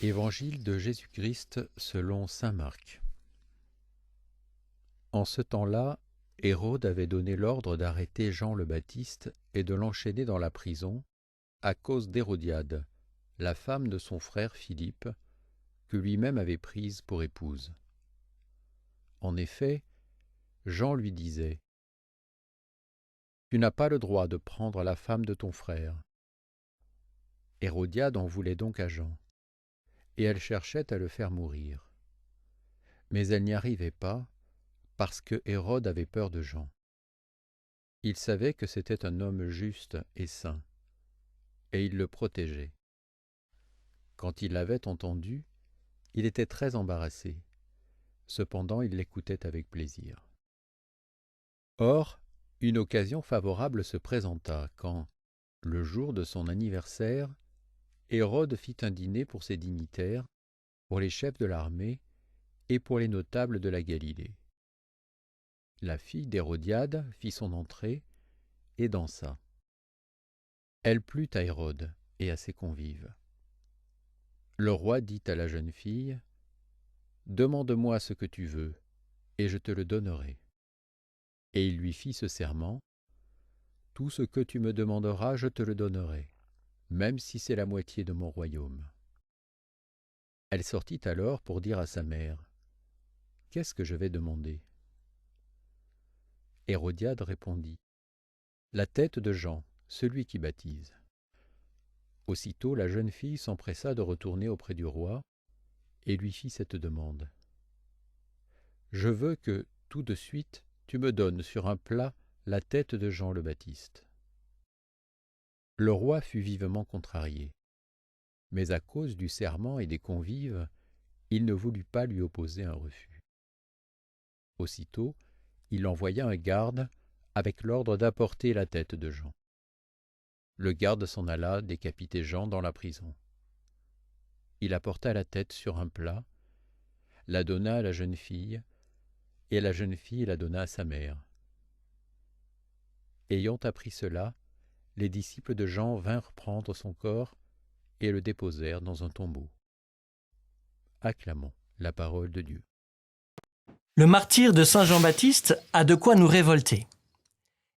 Évangile de Jésus-Christ selon saint Marc. En ce temps-là, Hérode avait donné l'ordre d'arrêter Jean le Baptiste et de l'enchaîner dans la prison à cause d'Hérodiade, la femme de son frère Philippe, que lui-même avait prise pour épouse. En effet, Jean lui disait : « Tu n'as pas le droit de prendre la femme de ton frère. » Hérodiade en voulait donc à Jean, et elle cherchait à le faire mourir. Mais elle n'y arrivait pas, parce que Hérode avait peur de Jean. Il savait que c'était un homme juste et saint, et il le protégeait. Quand il l'avait entendu, il était très embarrassé. Cependant, il l'écoutait avec plaisir. Or, une occasion favorable se présenta quand, le jour de son anniversaire, Hérode fit un dîner pour ses dignitaires, pour les chefs de l'armée et pour les notables de la Galilée. La fille d'Hérodiade fit son entrée et dansa. Elle plut à Hérode et à ses convives. Le roi dit à la jeune fille : « Demande-moi ce que tu veux, et je te le donnerai. » Et il lui fit ce serment : « Tout ce que tu me demanderas, je te le donnerai, même si c'est la moitié de mon royaume. » Elle sortit alors pour dire à sa mère : « Qu'est-ce que je vais demander ?» Hérodiade répondit : « La tête de Jean, celui qui baptise. » Aussitôt la jeune fille s'empressa de retourner auprès du roi et lui fit cette demande : « Je veux que, tout de suite, tu me donnes sur un plat la tête de Jean le Baptiste. » Le roi fut vivement contrarié, mais à cause du serment et des convives, il ne voulut pas lui opposer un refus. Aussitôt, il envoya un garde avec l'ordre d'apporter la tête de Jean. Le garde s'en alla décapiter Jean dans la prison. Il apporta la tête sur un plat, la donna à la jeune fille, et la jeune fille la donna à sa mère. Ayant appris cela, les disciples de Jean vinrent prendre son corps et le déposèrent dans un tombeau. Acclamons la parole de Dieu. Le martyre de Saint Jean-Baptiste a de quoi nous révolter.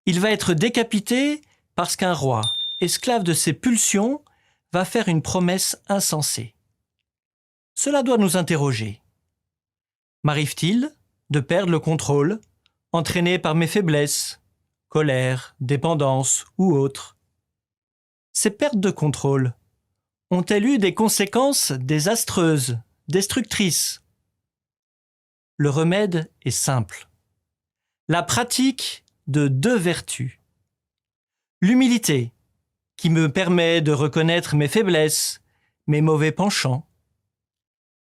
Il va être décapité parce qu'un roi, esclave de ses pulsions, va faire une promesse insensée. Cela doit nous interroger. M'arrive-t-il de perdre le contrôle, entraîné par mes faiblesses, colère, dépendance ou autres ? Ces pertes de contrôle ont-elles eu des conséquences désastreuses, destructrices ? Le remède est simple. La pratique de 2 vertus. L'humilité, qui me permet de reconnaître mes faiblesses, mes mauvais penchants,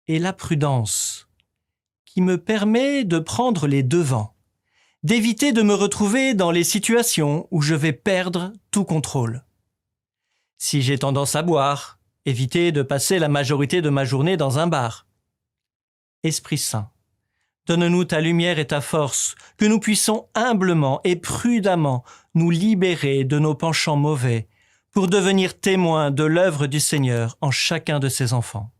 et la prudence, qui me permet de prendre les devants, d'éviter de me retrouver dans les situations où je vais perdre tout contrôle. Si j'ai tendance à boire, éviter de passer la majorité de ma journée dans un bar. Esprit Saint, donne-nous ta lumière et ta force, que nous puissions humblement et prudemment nous libérer de nos penchants mauvais pour devenir témoins de l'œuvre du Seigneur en chacun de ses enfants.